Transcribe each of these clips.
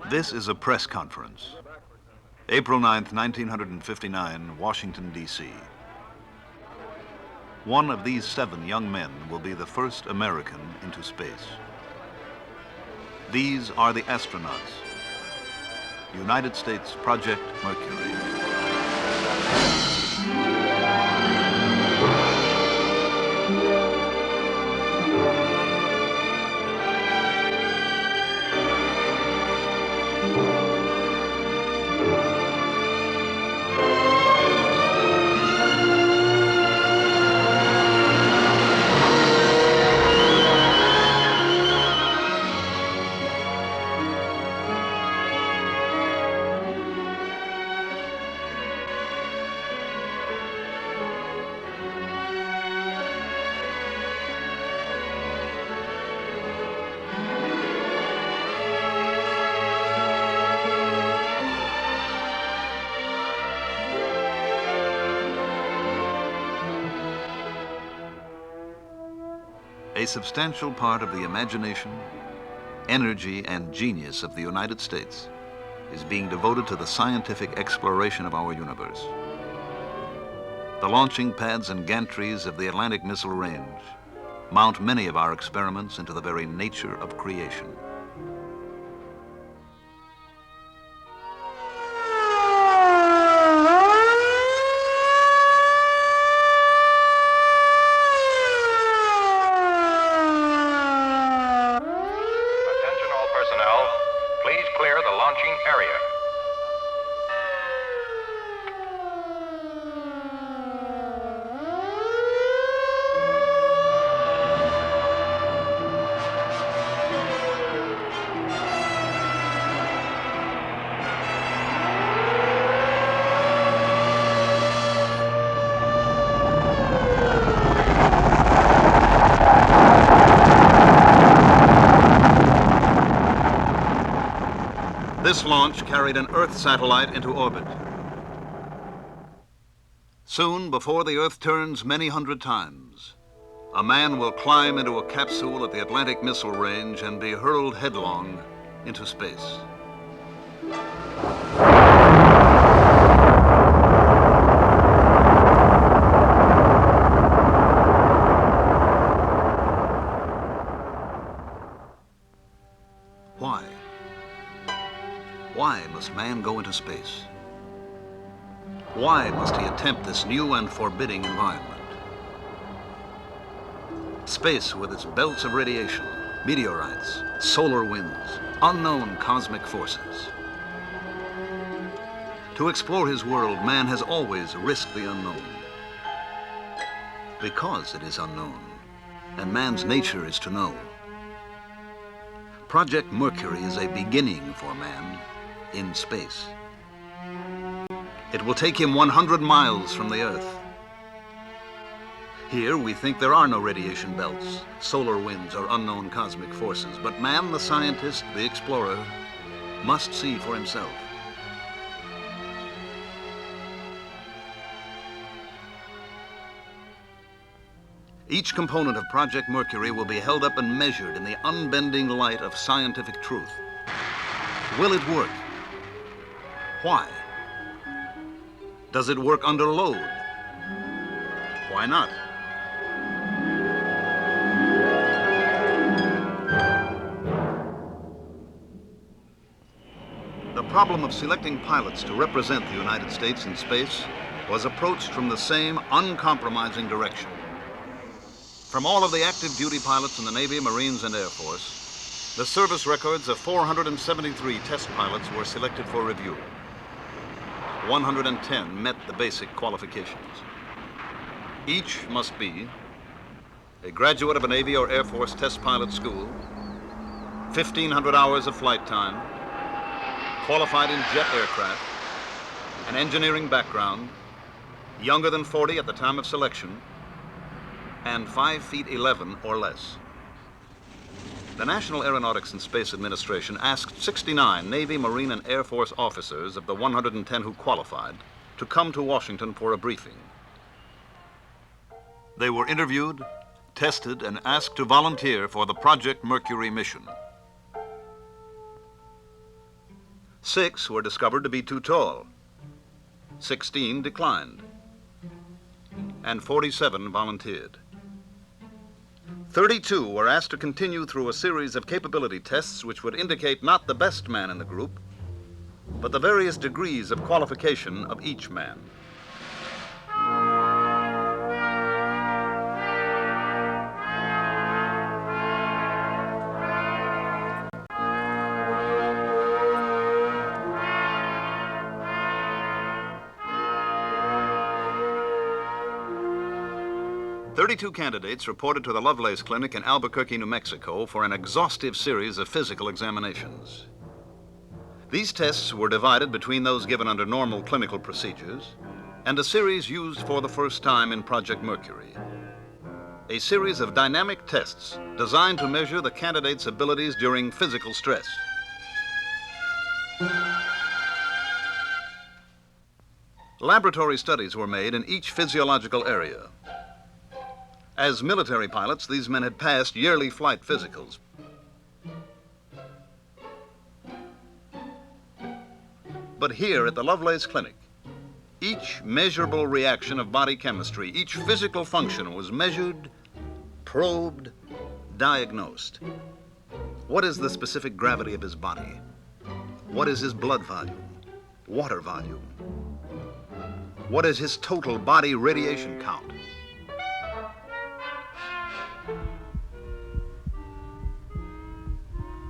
This is a press conference. April 9th, 1959, Washington, D.C. One of these 7 young men will be the first American into space. These are the astronauts. United States Project Mercury. A substantial part of the imagination, energy, and genius of the United States is being devoted to the scientific exploration of our universe. The launching pads and gantries of the Atlantic Missile Range mount many of our experiments into the very nature of creation. This launch carried an Earth satellite into orbit. Soon, before the Earth turns many hundred times, a man will climb into a capsule at the Atlantic Missile Range and be hurled headlong into space. Why? Why must man go into space? Why must he attempt this new and forbidding environment? Space with its belts of radiation, meteorites, solar winds, unknown cosmic forces. To explore his world, man has always risked the unknown. Because it is unknown, and man's nature is to know. Project Mercury is a beginning for man in space. It will take him 100 miles from the Earth. Here, we think there are no radiation belts, solar winds, or unknown cosmic forces, but man, the scientist, the explorer, must see for himself. Each component of Project Mercury will be held up and measured in the unbending light of scientific truth. Will it work? Why? Does it work under load? Why not? The problem of selecting pilots to represent the United States in space was approached from the same uncompromising direction. From all of the active duty pilots in the Navy, Marines, and Air Force, the service records of 473 test pilots were selected for review. 110 met the basic qualifications. Each must be a graduate of a Navy or Air Force test pilot school, 1,500 hours of flight time, qualified in jet aircraft, an engineering background, younger than 40 at the time of selection, and 5 feet 11 or less. The National Aeronautics and Space Administration asked 69 Navy, Marine, and Air Force officers of the 110 who qualified to come to Washington for a briefing. They were interviewed, tested, and asked to volunteer for the Project Mercury mission. 6 were discovered to be too tall. 16 declined. And 47 volunteered. 32 were asked to continue through a series of capability tests which would indicate not the best man in the group, but the various degrees of qualification of each man. Thirty-two candidates reported to the Lovelace Clinic in Albuquerque, New Mexico for an exhaustive series of physical examinations. These tests were divided between those given under normal clinical procedures and a series used for the first time in Project Mercury. A series of dynamic tests designed to measure the candidates' abilities during physical stress. Laboratory studies were made in each physiological area. As military pilots, these men had passed yearly flight physicals. But here at the Lovelace Clinic, each measurable reaction of body chemistry, each physical function was measured, probed, diagnosed. What is the specific gravity of his body? What is his blood volume, water volume? What is his total body radiation count?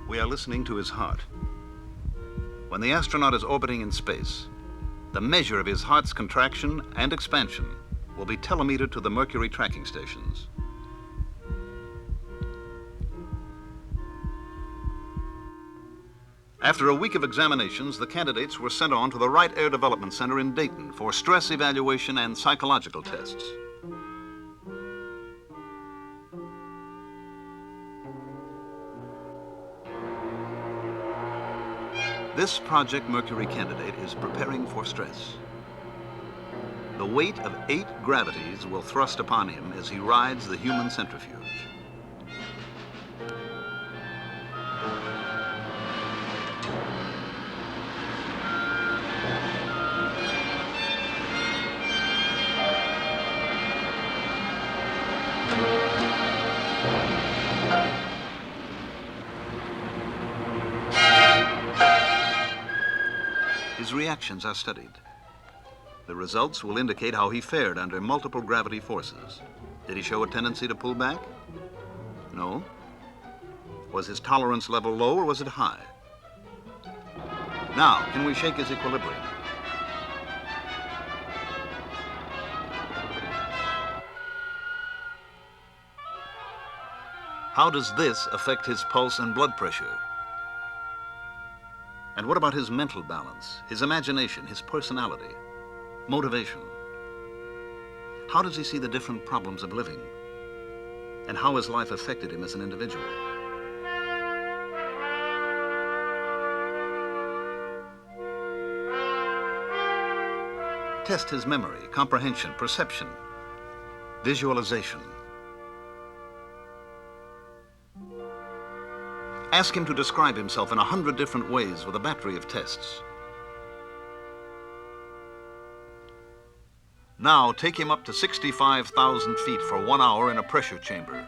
We are listening to his heart. When the astronaut is orbiting in space, the measure of his heart's contraction and expansion will be telemetered to the Mercury tracking stations. After a week of examinations, the candidates were sent on to the Wright Air Development Center in Dayton for stress evaluation and psychological tests. This Project Mercury candidate is preparing for stress. The weight of 8 gravities will thrust upon him as he rides the human centrifuge. His reactions are studied. The results will indicate how he fared under multiple gravity forces. Did he show a tendency to pull back? No. Was his tolerance level low or was it high? Now, can we shake his equilibrium? How does this affect his pulse and blood pressure? And what about his mental balance, his imagination, his personality, motivation? How does he see the different problems of living? And how has life affected him as an individual? Test his memory, comprehension, perception, visualization. Ask him to describe himself in 100 different ways with a battery of tests. Now take him up to 65,000 feet for 1 hour in a pressure chamber.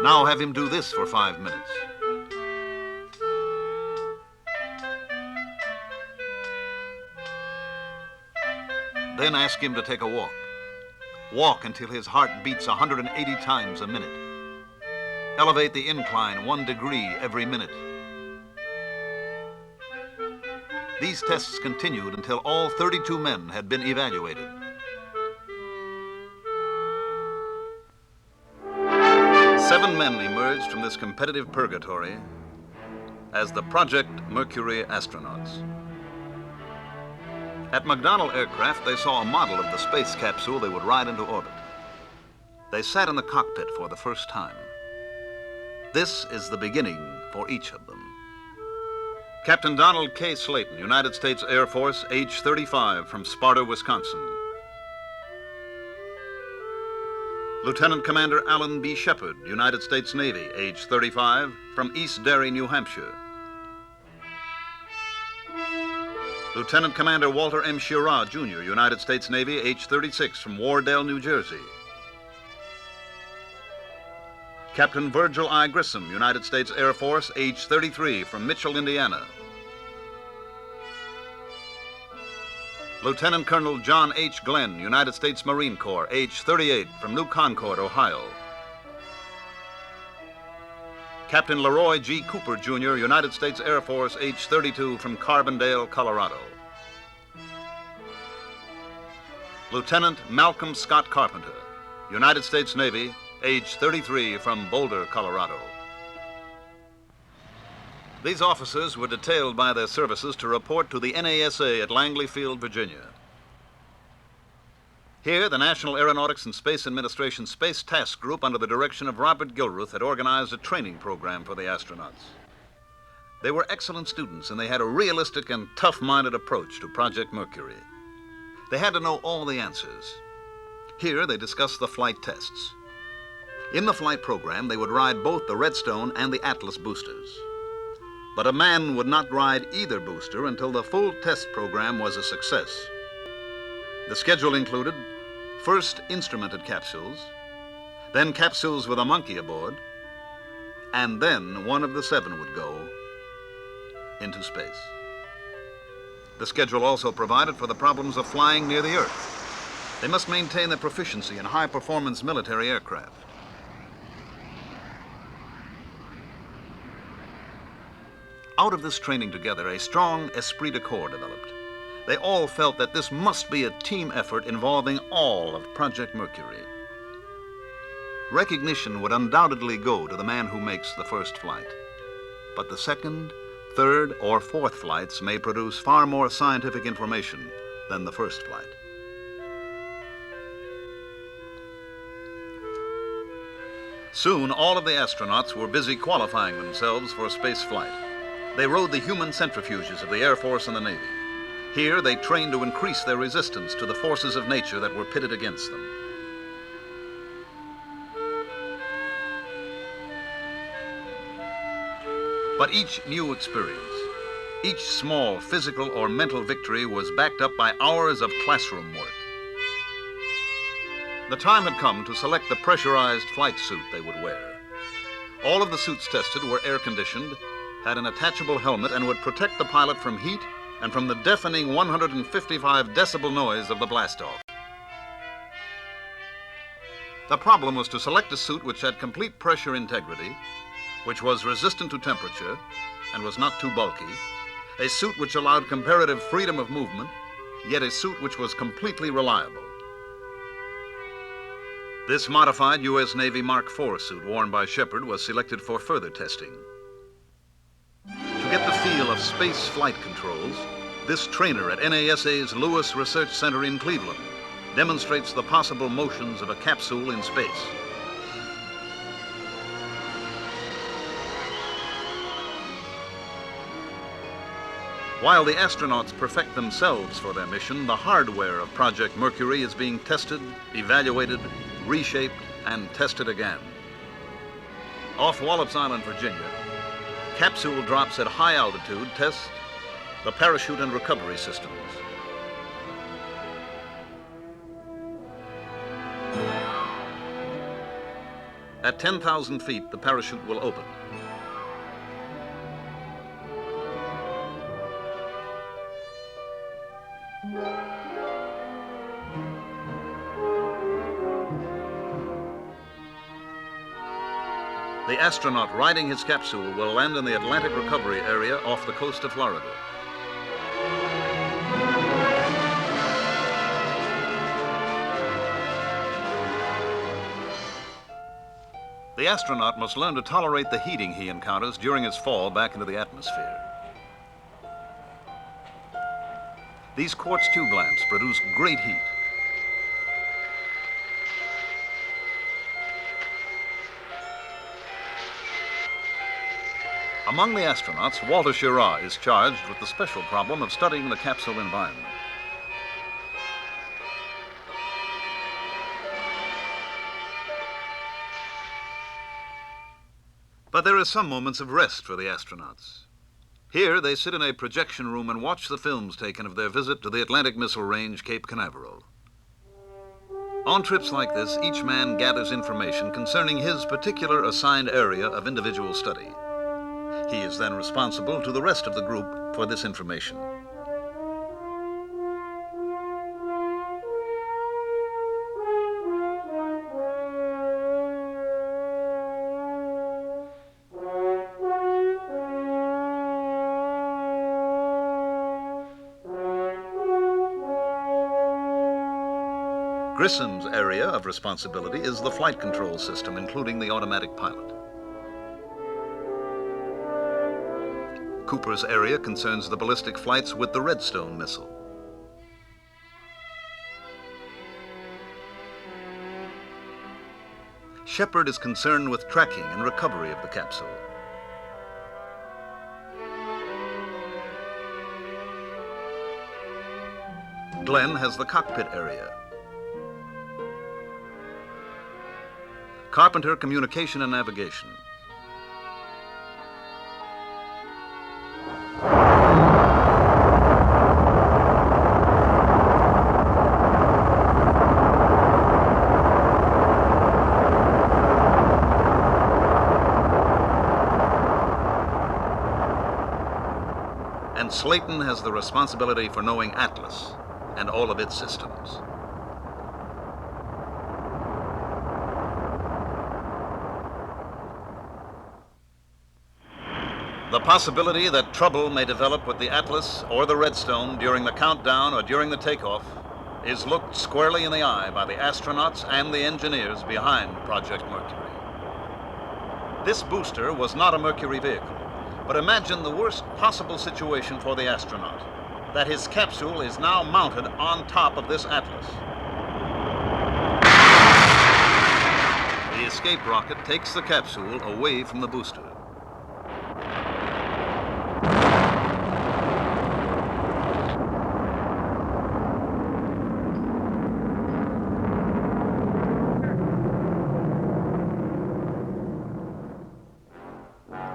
Now have him do this for 5 minutes. Then ask him to take a walk. Walk until his heart beats 180 times a minute. Elevate the incline 1 degree every minute. These tests continued until all 32 men had been evaluated. Seven men emerged from this competitive purgatory as the Project Mercury astronauts. At McDonnell Aircraft, they saw a model of the space capsule they would ride into orbit. They sat in the cockpit for the first time. This is the beginning for each of them. Captain Donald K. Slayton, United States Air Force, age 35, from Sparta, Wisconsin. Lieutenant Commander Alan B. Shepard, United States Navy, age 35, from East Derry, New Hampshire. Lieutenant Commander Walter M. Schirra, Jr., United States Navy, age 36, from Wardell, New Jersey. Captain Virgil I. Grissom, United States Air Force, age 33, from Mitchell, Indiana. Lieutenant Colonel John H. Glenn, United States Marine Corps, age 38, from New Concord, Ohio. Captain Leroy G. Cooper, Jr., United States Air Force, age 32, from Carbondale, Colorado. Lieutenant Malcolm Scott Carpenter, United States Navy, age 33, from Boulder, Colorado. These officers were detailed by their services to report to the NASA at Langley Field, Virginia. Here, the National Aeronautics and Space Administration Space Task Group, under the direction of Robert Gilruth, had organized a training program for the astronauts. They were excellent students, and they had a realistic and tough-minded approach to Project Mercury. They had to know all the answers. Here, they discussed the flight tests. In the flight program, they would ride both the Redstone and the Atlas boosters. But a man would not ride either booster until the full test program was a success. The schedule included first instrumented capsules, then capsules with a monkey aboard, and then one of the 7 would go into space. The schedule also provided for the problems of flying near the Earth. They must maintain their proficiency in high-performance military aircraft. Out of this training together, a strong esprit de corps developed. They all felt that this must be a team effort involving all of Project Mercury. Recognition would undoubtedly go to the man who makes the first flight. But the second, third, or fourth flights may produce far more scientific information than the first flight. Soon, all of the astronauts were busy qualifying themselves for space flight. They rode the human centrifuges of the Air Force and the Navy. Here, they trained to increase their resistance to the forces of nature that were pitted against them. But each new experience, each small physical or mental victory was backed up by hours of classroom work. The time had come to select the pressurized flight suit they would wear. All of the suits tested were air-conditioned, had an attachable helmet, and would protect the pilot from heat and from the deafening 155 decibel noise of the blastoff. The problem was to select a suit which had complete pressure integrity, which was resistant to temperature and was not too bulky, a suit which allowed comparative freedom of movement, yet a suit which was completely reliable. This modified U.S. Navy Mark IV suit worn by Shepard was selected for further testing. To get the feel of space flight controls, this trainer at NASA's Lewis Research Center in Cleveland demonstrates the possible motions of a capsule in space. While the astronauts perfect themselves for their mission, the hardware of Project Mercury is being tested, evaluated, reshaped, and tested again. Off Wallops Island, Virginia, capsule drops at high altitude test the parachute and recovery systems. At 10,000 feet, the parachute will open. The astronaut riding his capsule will land in the Atlantic recovery area off the coast of Florida. The astronaut must learn to tolerate the heating he encounters during his fall back into the atmosphere. These quartz tube lamps produce great heat. Among the astronauts, Walter Schirra is charged with the special problem of studying the capsule environment. But there are some moments of rest for the astronauts. Here, they sit in a projection room and watch the films taken of their visit to the Atlantic Missile Range, Cape Canaveral. On trips like this, each man gathers information concerning his particular assigned area of individual study. He is then responsible to the rest of the group for this information. Grissom's area of responsibility is the flight control system, including the automatic pilot. Cooper's area concerns the ballistic flights with the Redstone missile. Shepard is concerned with tracking and recovery of the capsule. Glenn has the cockpit area. Carpenter, communication and navigation. And Slayton has the responsibility for knowing Atlas and all of its systems. The possibility that trouble may develop with the Atlas or the Redstone during the countdown or during the takeoff is looked squarely in the eye by the astronauts and the engineers behind Project Mercury. This booster was not a Mercury vehicle, but imagine the worst possible situation for the astronaut, that his capsule is now mounted on top of this Atlas. The escape rocket takes the capsule away from the booster.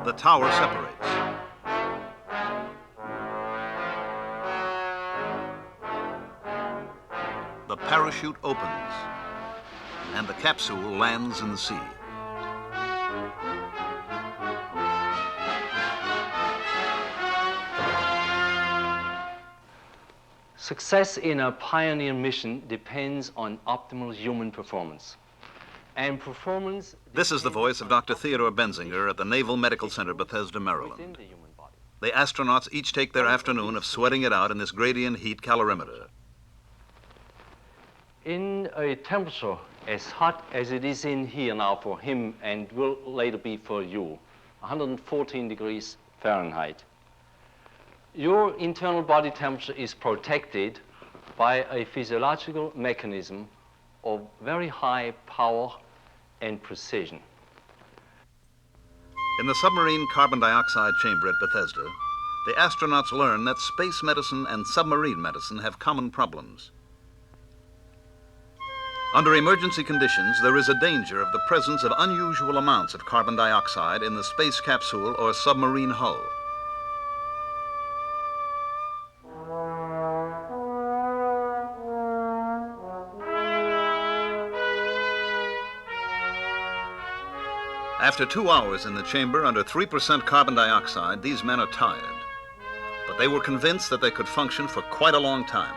The tower separates. The parachute opens, and the capsule lands in the sea. Success in a pioneer mission depends on optimal human performance. And performance... This is the voice of Dr. Theodore Benzinger at the Naval Medical Center, Bethesda, Maryland. The astronauts each take their afternoon of sweating it out in this gradient heat calorimeter. In a temperature as hot as it is in here now for him and will later be for you, 114 degrees Fahrenheit, your internal body temperature is protected by a physiological mechanism of very high power and precision. In the submarine carbon dioxide chamber at Bethesda, the astronauts learn that space medicine and submarine medicine have common problems. Under emergency conditions, there is a danger of the presence of unusual amounts of carbon dioxide in the space capsule or submarine hull. After 2 hours in the chamber under 3% carbon dioxide, these men are tired. But they were convinced that they could function for quite a long time,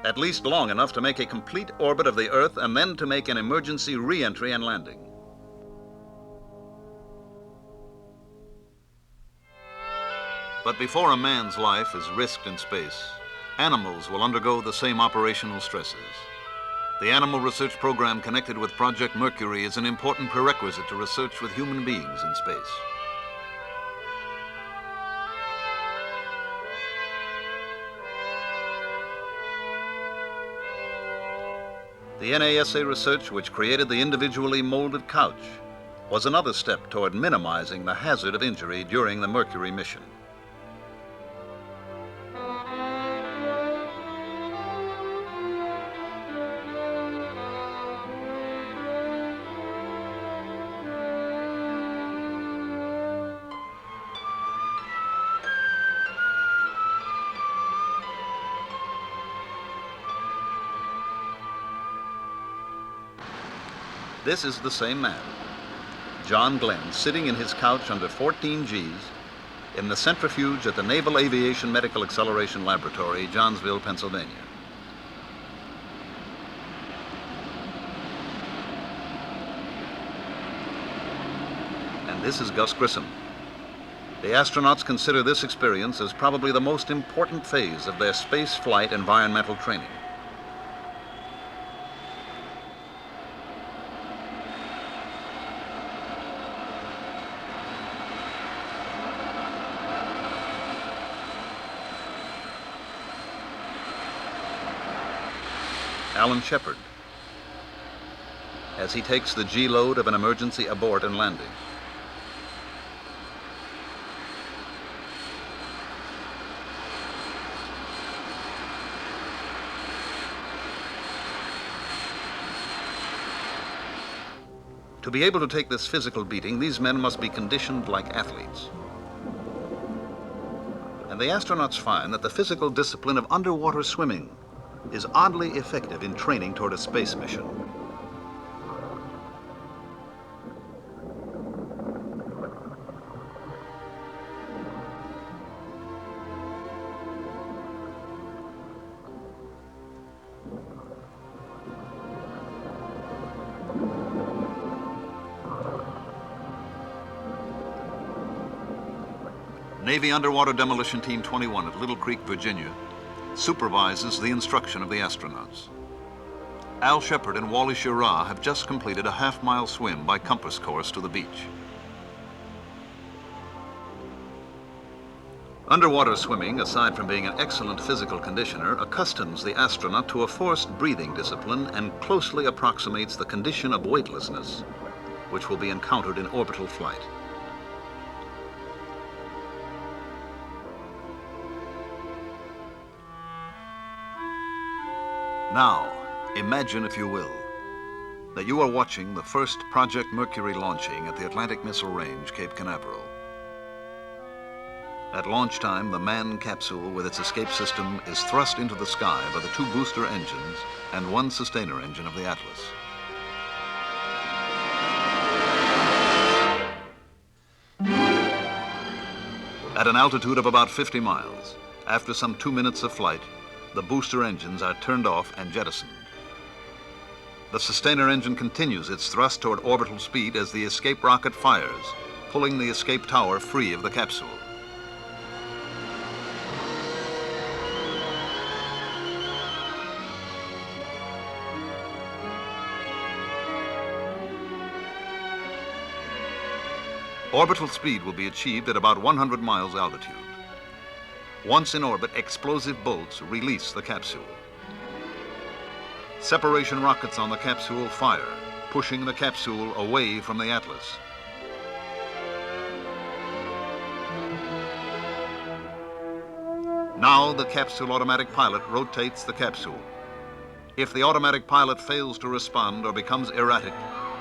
at least long enough to make a complete orbit of the Earth and then to make an emergency re-entry and landing. But before a man's life is risked in space, animals will undergo the same operational stresses. The animal research program connected with Project Mercury is an important prerequisite to research with human beings in space. The NASA research which created the individually molded couch, was another step toward minimizing the hazard of injury during the Mercury mission. This is the same man, John Glenn, sitting in his couch under 14 Gs in the centrifuge at the Naval Aviation Medical Acceleration Laboratory, Johnsville, Pennsylvania. And this is Gus Grissom. The astronauts consider this experience as probably the most important phase of their space flight environmental training. Alan Shepard, as he takes the G-load of an emergency abort and landing. To be able to take this physical beating, these men must be conditioned like athletes. And the astronauts find that the physical discipline of underwater swimming is oddly effective in training toward a space mission. Navy Underwater Demolition Team 21 at Little Creek, Virginia, supervises the instruction of the astronauts. Al Shepard and Wally Schirra have just completed a half-mile swim by compass course to the beach. Underwater swimming, aside from being an excellent physical conditioner, accustoms the astronaut to a forced breathing discipline and closely approximates the condition of weightlessness, which will be encountered in orbital flight. Now, imagine, if you will, that you are watching the first Project Mercury launching at the Atlantic Missile Range, Cape Canaveral. At launch time, the manned capsule with its escape system is thrust into the sky by the 2 booster engines and 1 sustainer engine of the Atlas. At an altitude of about 50 miles, after some 2 minutes of flight, the booster engines are turned off and jettisoned. The sustainer engine continues its thrust toward orbital speed as the escape rocket fires, pulling the escape tower free of the capsule. Orbital speed will be achieved at about 100 miles altitude. Once in orbit, explosive bolts release the capsule. Separation rockets on the capsule fire, pushing the capsule away from the Atlas. Now the capsule automatic pilot rotates the capsule. If the automatic pilot fails to respond or becomes erratic,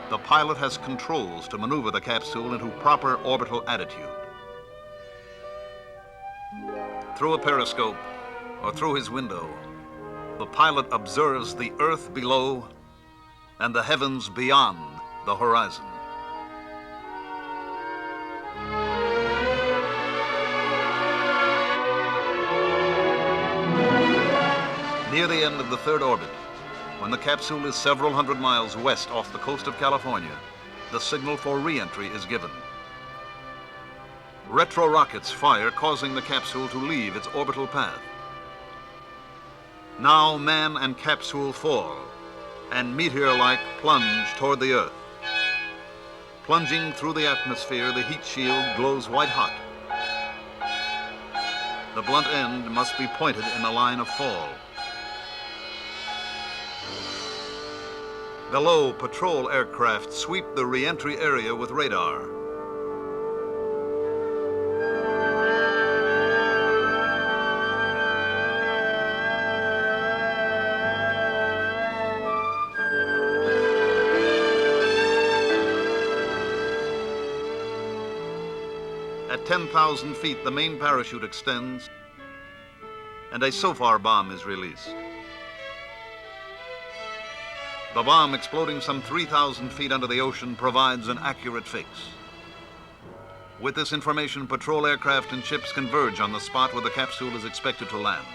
the pilot has controls to maneuver the capsule into proper orbital attitude. Through a periscope or through his window, the pilot observes the Earth below and the heavens beyond the horizon. Near the end of the 3rd orbit, when the capsule is several hundred miles west off the coast of California, the signal for re-entry is given. Retro rockets fire, causing the capsule to leave its orbital path. Now man and capsule fall, and meteor-like plunge toward the Earth. Plunging through the atmosphere, the heat shield glows white hot. The blunt end must be pointed in the line of fall. Below, patrol aircraft sweep the re-entry area with radar. At 10,000 feet, the main parachute extends, and a SOFAR bomb is released. The bomb, exploding some 3,000 feet under the ocean, provides an accurate fix. With this information, patrol aircraft and ships converge on the spot where the capsule is expected to land.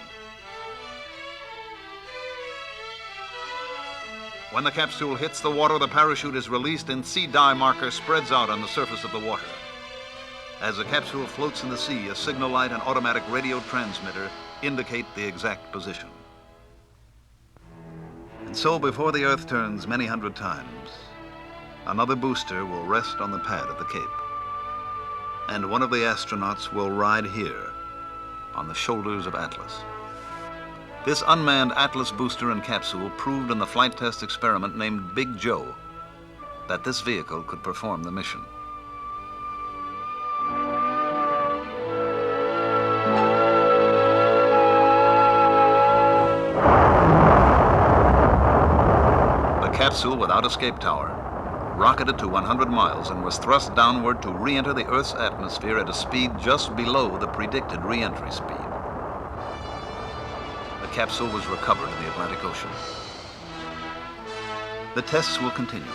When the capsule hits the water, the parachute is released and sea dye marker spreads out on the surface of the water. As the capsule floats in the sea, a signal light and automatic radio transmitter indicate the exact position. And so, before the Earth turns many hundred times, another booster will rest on the pad of the Cape. And one of the astronauts will ride here on the shoulders of Atlas. This unmanned Atlas booster and capsule proved in the flight test experiment named Big Joe that this vehicle could perform the mission. Capsule without escape tower rocketed to 100 miles and was thrust downward to re-enter the Earth's atmosphere at a speed just below the predicted re-entry speed. The capsule was recovered in the Atlantic Ocean. The tests will continue.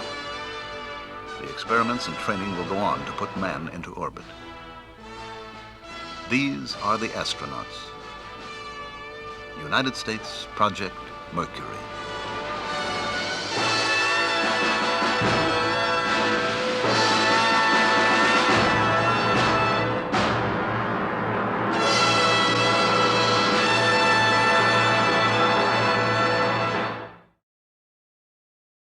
The experiments and training will go on to put man into orbit. These are the astronauts. United States Project Mercury.